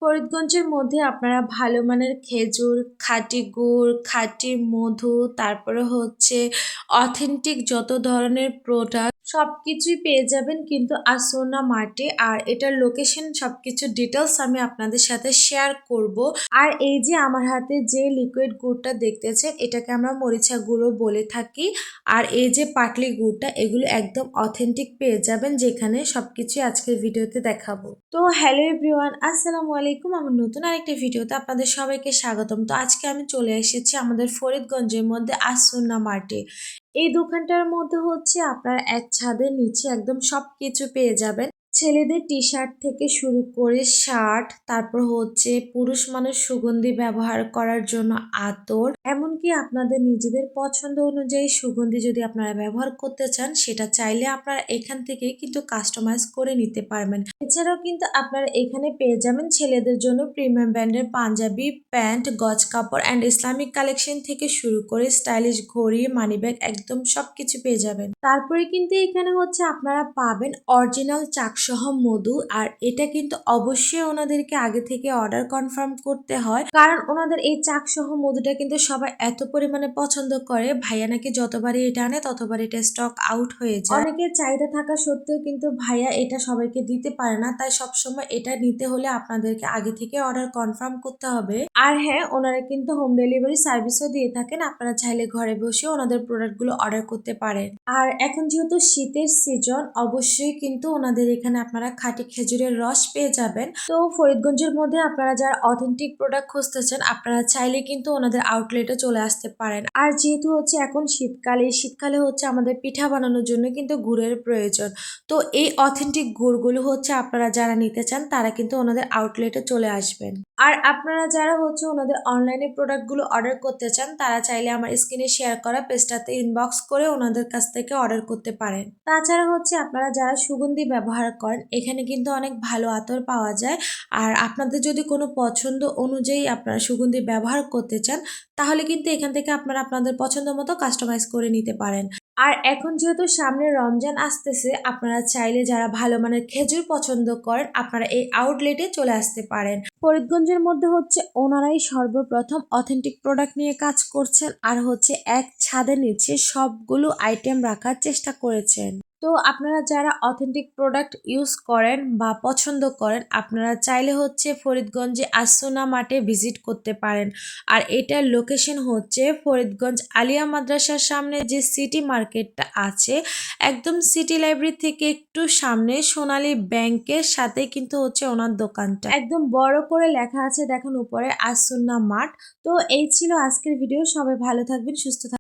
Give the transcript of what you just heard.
ফরিদগঞ্জের মধ্যে আপনারা ভালো মানের খেজুর, খাঁটি গুড়, খাঁটি মধু, তারপরে হচ্ছে অথেন্টিক যত ধরনের প্রোডাক্ট সবকিছুই পেয়ে যাবেন কিন্তু আসোনা মার্টে। আর এটার লোকেশন সবকিছু ডিটেলস আমি আপনাদের সাথে শেয়ার করব। আর এই যে আমার হাতে যে লিকুইড গুড়টা দেখতেছেন এটাকে আমরা মরিচা গুঁড়ো বলে থাকি। আর এই যে পাটলি গুড়টা এগুলো একদম অথেন্টিক পেয়ে যাবেন, যেখানে সবকিছু আজকের ভিডিওতে দেখাবো। তো হ্যালো এভরিওয়ান, আসসালামু আলাইকুম। আমার নতুন আরেকটা ভিডিওতে আপনাদের সবাইকে স্বাগতম। তো আজকে আমি চলে এসেছি আমাদের ফরিদগঞ্জের মধ্যে আসুন্না মার্টে। এই দোকানটার মধ্যে হচ্ছে আপনার এক ছাদের নিচে একদম সবকিছু পেয়ে যাবেন। ছেলেদের টি শার্ট থেকে শুরু করে শার্ট, তারপর হচ্ছে পুরুষ মানুষ সুগন্ধি ব্যবহার করার জন্য আতর, এমনকি আপনাদের নিজেদের পছন্দ অনুযায়ী সুগন্ধি যদি আপনারা ব্যবহার করতে চান সেটা চাইলে আপনারা এখান থেকে কিন্তু কাস্টমাইজ করে নিতে পারবেন। এছাড়াও কিন্তু আপনারা এখানে পেয়ে যাবেন ছেলেদের জন্য প্রিমিয়াম ব্র্যান্ডের পাঞ্জাবি, প্যান্ট, গজ কাপড় অ্যান্ড ইসলামিক কালেকশন থেকে শুরু করে স্টাইলিশ ঘড়ি, মানি ব্যাগ একদম সবকিছু পেয়ে যাবেন। তারপরে কিন্তু এখানে হচ্ছে আপনারা পাবেন অরিজিনাল চাকসহ মধু। আর এটা কিন্তু অবশ্যই ওনাদেরকে আগে থেকে অর্ডার কনফার্ম করতে হয়, কারণ ওনাদের এই চাকসহ মধুটা কিন্তু সবাই এত পরিমাণে পছন্দ করে, ভাইয়া নাকি যতবারই এটা আনে ততবার এটা স্টক আউট হয়ে যায়। অনেকের চাহিদা থাকা সত্ত্বেও কিন্তু ভাইয়া এটা সবাইকে দিতে পারে না, তাই সবসময় এটা নিতে হলে আপনাদেরকে আগে থেকে অর্ডার কনফার্ম করতে হবে। আর হ্যাঁ, ওনারা কিন্তু হোম ডেলিভারি সার্ভিসও দিয়ে থাকেন, আপনারা চাইলে ঘরে বসে ওনাদের প্রোডাক্টগুলো অর্ডার করতে পারেন। আর এখন যেহেতু শীতের সিজন, অবশ্যই কিন্তু ওনাদের এখানে আপনারা খাঁটি খেজুরের রস পেয়ে যাবেন। তো ফরিদগঞ্জের মধ্যে আপনারা যারা অথেন্টিক প্রোডাক্ট খুঁজতেছেন আপনারা চাইলে কিন্তু ওনাদের আউটলেটে চলে আসতে পারেন। আর যেহেতু হচ্ছে এখন শীতকালে হচ্ছে আমাদের পিঠা বানানোর জন্য কিন্তু গুড়ের প্রয়োজন। তো এই অথেন্টিক গুড়গুলো হচ্ছে আপনারা যারা নিতে চান তারা কিন্তু ওনাদের আউটলেটে চলে আসবেন। আর আপনারা যারা হচ্ছে ওনাদের অনলাইনে প্রোডাক্টগুলো অর্ডার করতে চান তারা চাইলে আমার স্ক্রিনে শেয়ার করা পেজটাতে ইনবক্স করে ওনাদের কাছ থেকে অর্ডার করতে পারেন। তাছাড়া হচ্ছে আপনারা যারা সুগন্ধি ব্যবহার করেন এখানে কিন্তু অনেক ভালো আতর পাওয়া যায়। আর আপনাদের যদি কোনো পছন্দ অনুযায়ী আপনারা সুগন্ধি ব্যবহার করতে চান তাহলে কিন্তু এখান থেকে আপনারা আপনাদের পছন্দ মতো কাস্টমাইজ করে নিতে পারেন। আর এখন যেহেতু সামনে রমজান আসতেছে, আপনারা চাইলে যারা ভালো মানের খেজুর পছন্দ করেন আপনারা এই আউটলেটে চলে আসতে পারেন। ফরিদগঞ্জের মধ্যে হচ্ছে ওনারাই সর্বপ্রথম অথেন্টিক প্রোডাক্ট নিয়ে কাজ করছেন আর হচ্ছে এক ছাদের নিচে সবগুলো আইটেম রাখার চেষ্টা করেছেন। তো আপনারা যারা অথেন্টিক প্রোডাক্ট ইউজ করেন বা পছন্দ করেন আপনারা চাইলে হচ্ছে ফরিদগঞ্জে আসুনা মার্টে ভিজিট করতে পারেন। আর এটার লোকেশন হচ্ছে ফরিদগঞ্জ আলিয়া মাদ্রাসার সামনে যে সিটি মার্কেটটা আছে, একদম সিটি লাইব্রেরি থেকে একটু সামনে সোনালী ব্যাংকের সাথে কিন্তু হচ্ছে ওনার দোকানটা, একদম বড় করে লেখা আছে দেখুন উপরে আসুনা মার্ট। তো এই ছিল আজকের ভিডিও, সবাই ভালো থাকবেন, সুস্থ থাকবেন।